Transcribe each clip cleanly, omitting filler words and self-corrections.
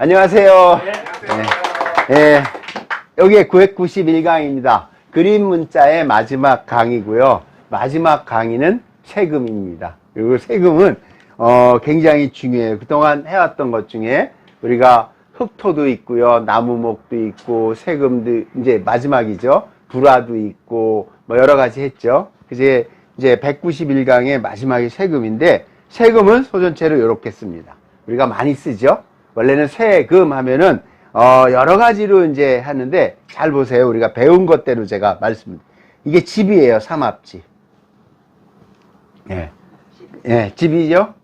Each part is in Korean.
안녕하세요. 네, 여기 991강입니다. 그림 문자의 마지막 강이고요. 마지막 강의는 세금입니다. 그리고 세금은 굉장히 중요해요. 그동안 해왔던 것 중에 우리가 흑토도 있고요, 나무목도 있고, 세금도 이제 마지막이죠. 불화도 있고, 뭐 여러 가지 했죠. 이제 191강의 마지막이 세금인데, 세금은 소전체로 이렇게 씁니다. 우리가 많이 쓰죠. 원래는 세금 하면은 여러 가지로 이제 하는데, 잘 보세요. 우리가 배운 것대로 제가 이게 집이에요. 삼합집. 집이죠.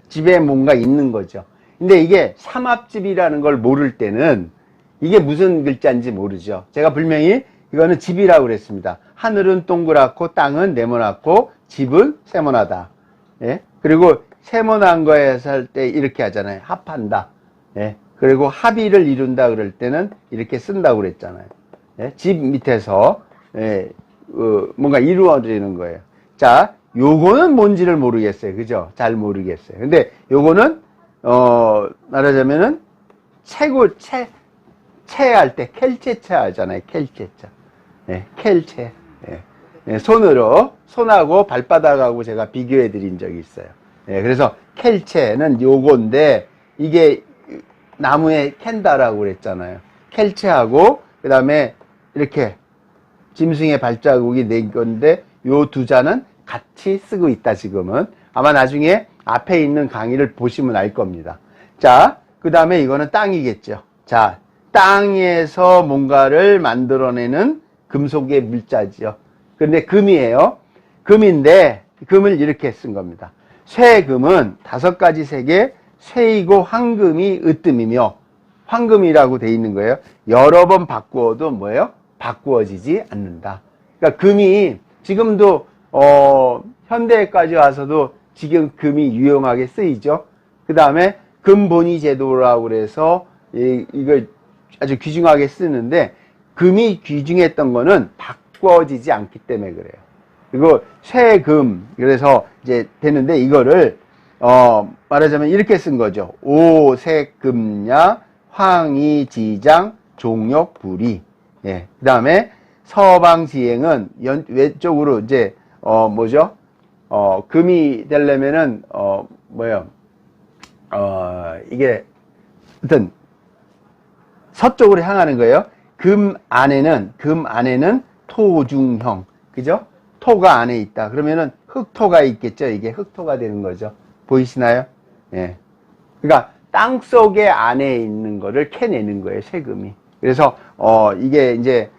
집에 뭔가 있는 거죠. 근데 이게 삼합집이라는 걸 모를 때는 이게 무슨 글자인지 모르죠. 제가 분명히 이거는 집이라고 그랬습니다. 하늘은 동그랗고 땅은 네모나고 집은 세모나다. 그리고 세모난 거에 살 때 이렇게 하잖아요. 합한다. 그리고 합의를 이룬다 그럴 때는 이렇게 쓴다고 그랬잖아요. 집 밑에서 뭔가 이루어지는 거예요. 자, 요거는 뭔지를 모르겠어요. 그죠? 잘 모르겠어요. 근데 요거는 말하자면은 채할 때 켈체차 하잖아요. 켈체차. 켈체. 손하고 발바닥하고 제가 비교해 드린 적이 있어요. 그래서 켈체는 요건데, 이게 나무에 캔다라고 그랬잖아요. 켈체하고, 그 다음에 이렇게 짐승의 발자국이 낸 건데, 요 두 자는 같이 쓰고 있다, 지금은. 아마 나중에 앞에 있는 강의를 보시면 알 겁니다. 자, 그 다음에 이거는 땅이겠죠. 자, 땅에서 뭔가를 만들어내는 금속의 물자죠. 근데 금이에요. 금인데, 금을 이렇게 쓴 겁니다. 쇠금은 5가지 색의 쇠이고 황금이 으뜸이며, 황금이라고 돼 있는 거예요. 여러 번 바꾸어도 뭐예요? 바꾸어지지 않는다. 그러니까 금이 지금도 현대까지 와서도 지금 금이 유용하게 쓰이죠. 그 다음에 금본위 제도라고 그래서 이걸 아주 귀중하게 쓰는데, 금이 귀중했던 거는 바꿔지지 않기 때문에 그래요. 그리고 쇠금, 그래서 이제 되는데, 이거를 말하자면 이렇게 쓴 거죠. 오색금야 황이지장 종력불이. 그 다음에 서방지행은 왼쪽으로 이제 뭐죠? 금이 되려면은 이게 어떤 서쪽으로 향하는 거예요. 금 안에는 토중형, 그죠? 토가 안에 있다. 그러면은 흑토가 있겠죠. 이게 흑토가 되는 거죠. 보이시나요? 그러니까 땅 속에 안에 있는 거를 캐내는 거예요. 세금이. 그래서 이게 이제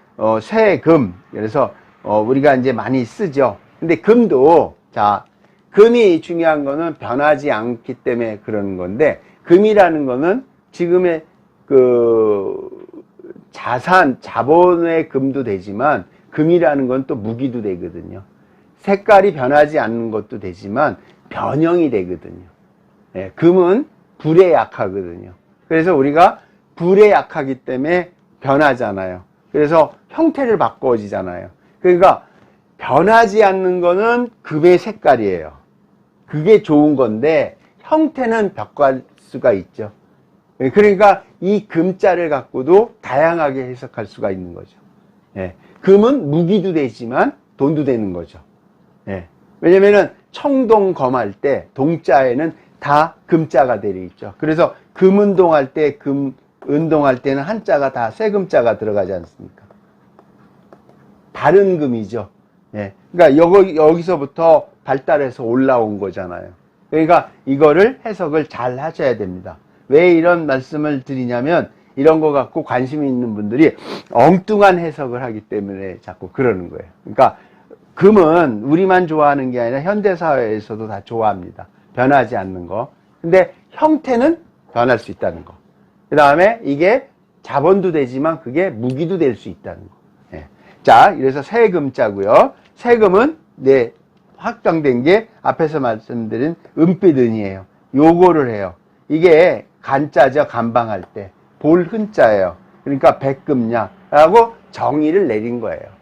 쇠금. 그래서 우리가 이제 많이 쓰죠. 근데 금도, 자, 금이 중요한 거는 변하지 않기 때문에 그러는 건데, 금이라는 거는 지금의 자본의 금도 되지만, 금이라는 건 또 무기도 되거든요. 색깔이 변하지 않는 것도 되지만, 변형이 되거든요. 금은 불에 약하거든요. 그래서 우리가 불에 약하기 때문에 변하잖아요. 그래서 형태를 바꿔지잖아요. 그러니까 변하지 않는 거는 금의 색깔이에요. 그게 좋은 건데 형태는 바꿀 수가 있죠. 그러니까 이 금자를 갖고도 다양하게 해석할 수가 있는 거죠. 금은 무기도 되지만 돈도 되는 거죠. 왜냐면은 청동검할 때 동자에는 다 금자가 들어있죠. 그래서 금운동할 때, 은동할 때는 한자가 다 쇠금자가 들어가지 않습니까? 다른 금이죠. 그러니까 여기서부터 발달해서 올라온 거잖아요. 그러니까 이거를 해석을 잘 하셔야 됩니다. 왜 이런 말씀을 드리냐면, 이런 거 갖고 관심이 있는 분들이 엉뚱한 해석을 하기 때문에 자꾸 그러는 거예요. 그러니까 금은 우리만 좋아하는 게 아니라 현대사회에서도 다 좋아합니다. 변하지 않는 거. 근데 형태는 변할 수 있다는 거. 그 다음에 이게 자본도 되지만 그게 무기도 될 수 있다는 거. 자, 그래서 세금자고요. 세금은 확정된 게 앞에서 말씀드린 은빛은이에요. 요거를 해요. 이게 간자죠. 간방할 때. 볼 흔자예요. 그러니까 백금야라고 정의를 내린 거예요.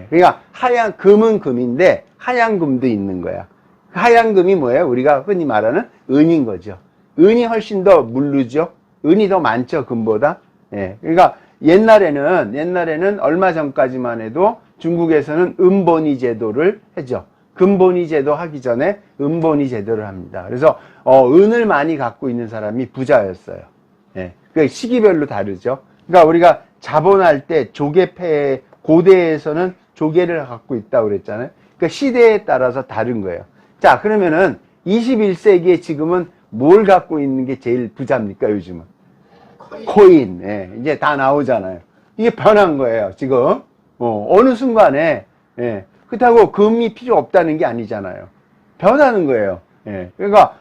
그러니까 하얀 금은 금인데 하얀 금도 있는 거야. 하얀 금이 뭐예요? 우리가 흔히 말하는 은인 거죠. 은이 훨씬 더 무르죠. 은이 더 많죠, 금보다. 예. 그러니까 옛날에는 얼마 전까지만 해도 중국에서는 은본위 제도를 했죠. 금본위 제도 하기 전에 은본위 제도를 합니다. 그래서 은을 많이 갖고 있는 사람이 부자였어요. 예. 그 시기별로 다르죠. 그러니까 우리가 자본할 때 조개패, 고대에서는 조개를 갖고 있다고 그랬잖아요. 그러니까 시대에 따라서 다른 거예요. 자, 그러면은 21세기에 지금은 뭘 갖고 있는 게 제일 부자입니까, 요즘은? 코인. 예, 이제 다 나오잖아요. 이게 변한 거예요, 지금. 어느 순간에, 예, 그렇다고 금이 필요 없다는 게 아니잖아요. 변하는 거예요. 예, 그러니까,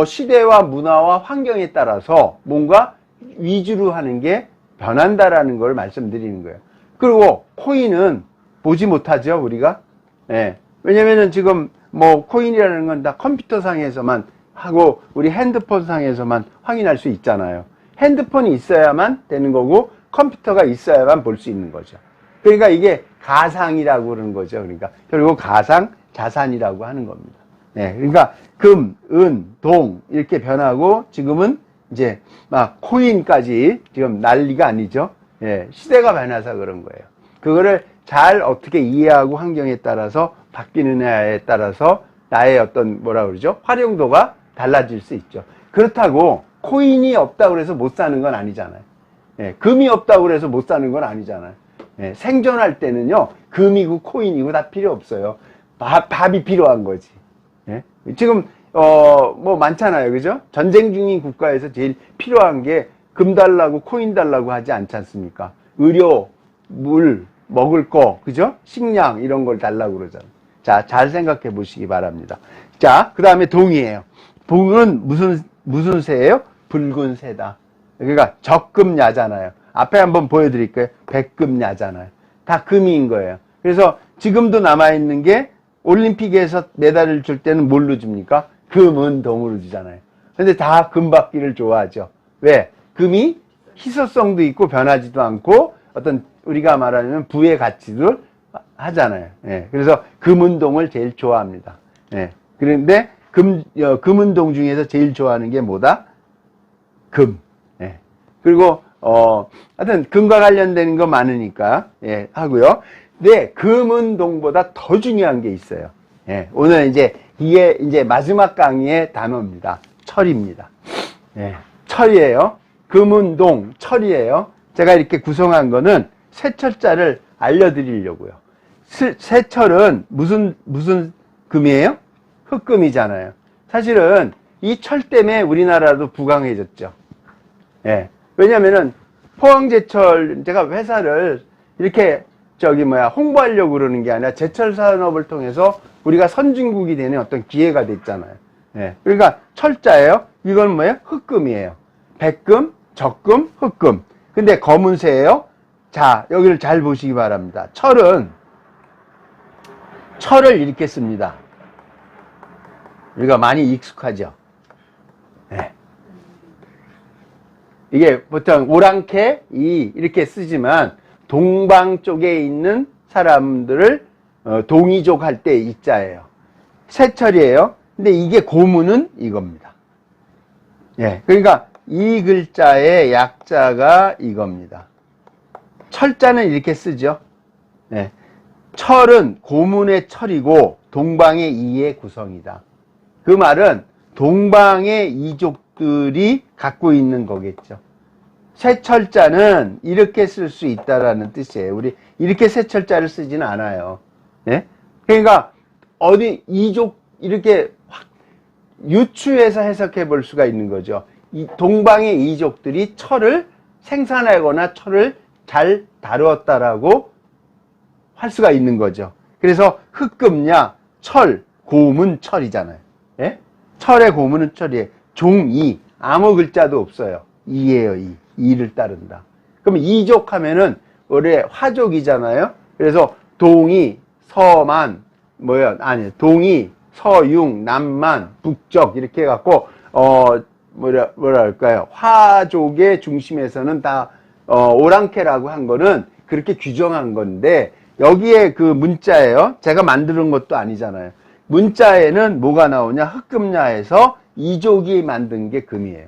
시대와 문화와 환경에 따라서 뭔가 위주로 하는 게 변한다라는 걸 말씀드리는 거예요. 그리고 코인은 보지 못하죠, 우리가. 예, 왜냐면은 지금 뭐 코인이라는 건 다 컴퓨터 상에서만 하고 우리 핸드폰 상에서만 확인할 수 있잖아요. 핸드폰이 있어야만 되는 거고 컴퓨터가 있어야만 볼 수 있는 거죠. 그러니까 이게 가상이라고 그러는 거죠. 그러니까 결국 가상 자산이라고 하는 겁니다. 네, 그러니까 금, 은, 동 이렇게 변하고 지금은 이제 막 코인까지 지금 난리가 아니죠. 예, 시대가 변해서 그런 거예요. 그거를 잘 어떻게 이해하고 환경에 따라서 바뀌느냐에 따라서 나의 어떤 뭐라 그러죠? 활용도가 달라질 수 있죠. 그렇다고 코인이 없다고 해서 못 사는 건 아니잖아요. 예, 금이 없다고 해서 못 사는 건 아니잖아요. 예, 생존할 때는요, 금이고 코인이고 다 필요 없어요. 밥이 필요한 거지. 예? 지금, 뭐 많잖아요. 그죠? 전쟁 중인 국가에서 제일 필요한 게 금 달라고 코인 달라고 하지 않지 않습니까? 의료, 물, 먹을 거, 그죠? 식량, 이런 걸 달라고 그러잖아요. 자, 잘 생각해 보시기 바랍니다. 자, 그 다음에 동이에요. 동은 무슨 새예요? 붉은 새다. 그러니까 적금야잖아요. 앞에 한번 보여드릴까요? 백금야잖아요. 다 금인 거예요. 그래서 지금도 남아있는 게 올림픽에서 메달을 줄 때는 뭘로 줍니까? 금은 동으로 주잖아요. 근데 다 금받기를 좋아하죠. 왜? 금이 희소성도 있고 변하지도 않고 어떤 우리가 말하는 부의 가치도 하잖아요. 예. 그래서 금은동을 제일 좋아합니다. 예. 그런데 금은동 중에서 제일 좋아하는 게 뭐다? 금. 예. 그리고 하여튼 금과 관련된 거 많으니까 예, 하고요. 근데 금은동보다 더 중요한 게 있어요. 예. 오늘 이게 이제 마지막 강의의 단어입니다. 철입니다. 예. 철이에요. 금은동 철이에요. 제가 이렇게 구성한 거는 쇠철자를 알려드리려고요. 쇠철은 무슨 금이에요? 흑금이잖아요. 사실은 이 철 때문에 우리나라도 부강해졌죠. 예. 왜냐면은 포항제철, 제가 회사를 이렇게 홍보하려고 그러는 게 아니라 제철 산업을 통해서 우리가 선진국이 되는 어떤 기회가 됐잖아요. 예. 그러니까 철자예요. 이건 뭐예요? 흑금이에요. 백금, 적금, 흑금. 근데 검은새예요. 자, 여기를 잘 보시기 바랍니다. 철을 이렇게 씁니다. 우리가 많이 익숙하죠. 네. 이게 보통 오랑캐 이렇게 쓰지만 동방 쪽에 있는 사람들을 동이족 할 때 이자예요. 쇠철이에요. 근데 이게 고문은 이겁니다. 예, 그러니까 이 글자의 약자가 이겁니다. 철자는 이렇게 쓰죠. 예, 철은 고문의 철이고 동방의 이의 구성이다. 그 말은 동방의 이족들이 갖고 있는 거겠죠. 쇠철자는 이렇게 쓸 수 있다라는 뜻이에요. 우리 이렇게 쇠철자를 쓰지는 않아요. 예? 그러니까 어디 이족 이렇게 확 유추해서 해석해 볼 수가 있는 거죠. 이 동방의 이족들이 철을 생산하거나 철을 잘 다루었다라고 할 수가 있는 거죠. 그래서 흑금야, 철, 고문, 철이잖아요. 예? 철의 고문은 철이에요. 종이, 아무 글자도 없어요. 이예요, 이. 이를 따른다. 그럼 이족 하면은 원래 화족이잖아요. 그래서 동이, 서만, 동이, 서융, 남만, 북적 이렇게 해갖고 뭐랄까요? 화족의 중심에서는 다 오랑캐라고 한 거는 그렇게 규정한 건데 여기에 그 문자예요. 제가 만드는 것도 아니잖아요. 문자에는 뭐가 나오냐? 흑금야에서 이족이 만든 게 금이에요.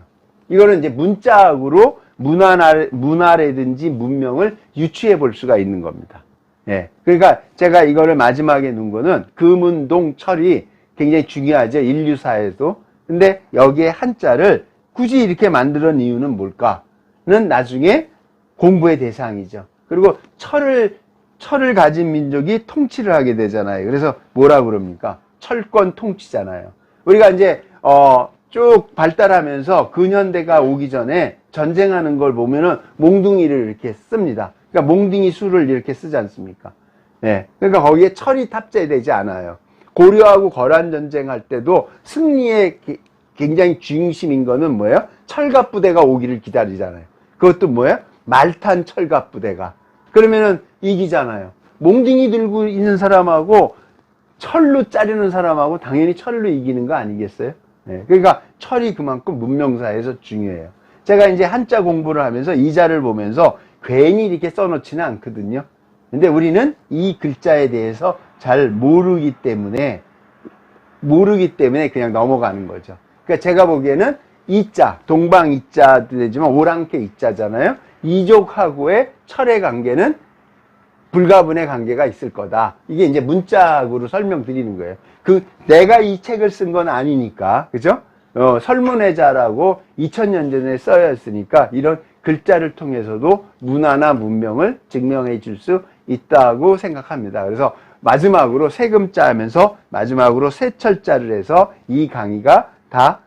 이거는 이제 문자학으로 문화라든지 문명을 유추해 볼 수가 있는 겁니다. 예. 그러니까 제가 이거를 마지막에 놓은 거는 금은동 철이 굉장히 중요하죠. 인류사에도. 근데 여기에 한자를 굳이 이렇게 만드는 이유는 뭘까는 나중에 공부의 대상이죠. 그리고 철을 가진 민족이 통치를 하게 되잖아요. 그래서 뭐라 그럽니까? 철권 통치잖아요. 우리가 이제 쭉 발달하면서 근현대가 오기 전에 전쟁하는 걸 보면은 몽둥이를 이렇게 씁니다. 그러니까 몽둥이 수를 이렇게 쓰지 않습니까? 네. 그러니까 거기에 철이 탑재되지 않아요. 고려하고 거란 전쟁할 때도 승리의 굉장히 중심인 거는 뭐예요? 철갑 부대가 오기를 기다리잖아요. 그것도 뭐예요? 말탄 철갑 부대가. 그러면은 이기잖아요. 몽둥이 들고 있는 사람하고 철로 자르는 사람하고 당연히 철로 이기는 거 아니겠어요? 네. 그러니까 철이 그만큼 문명사에서 중요해요. 제가 이제 한자 공부를 하면서 이 자를 보면서 괜히 이렇게 써놓지는 않거든요. 근데 우리는 이 글자에 대해서 잘 모르기 때문에 그냥 넘어가는 거죠. 그러니까 제가 보기에는 이자, 동방 이자도 되지만 오랑캐 이자잖아요. 이족하고의 철의 관계는 불가분의 관계가 있을 거다. 이게 이제 문자학으로 설명드리는 거예요. 내가 이 책을 쓴 건 아니니까, 그죠? 설문회자라고 2000년 전에 써였으니까 이런 글자를 통해서도 문화나 문명을 증명해 줄 수 있다고 생각합니다. 그래서 마지막으로 세금자 하면서 마지막으로 세철자를 해서 이 강의가 다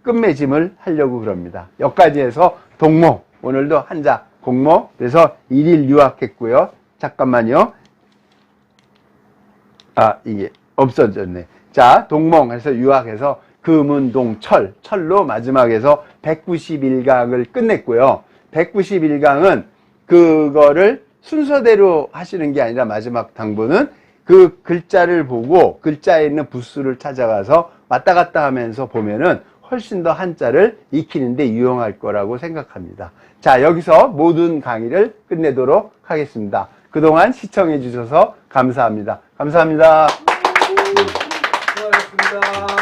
끝맺음을 하려고 그럽니다. 여기까지 해서 동모, 오늘도 한자 공모, 그래서 1일 유학했고요. 잠깐만요. 이게 없어졌네. 자, 동몽해서 유학해서 금은동 철로 마지막에서 191강을 끝냈고요. 191강은 그거를 순서대로 하시는 게 아니라 마지막 당부는 그 글자를 보고 글자에 있는 부수를 찾아가서 왔다 갔다 하면서 보면은 훨씬 더 한자를 익히는데 유용할 거라고 생각합니다. 자, 여기서 모든 강의를 끝내도록 하겠습니다. 그동안 시청해 주셔서 감사합니다. 감사합니다. 수고하셨습니다.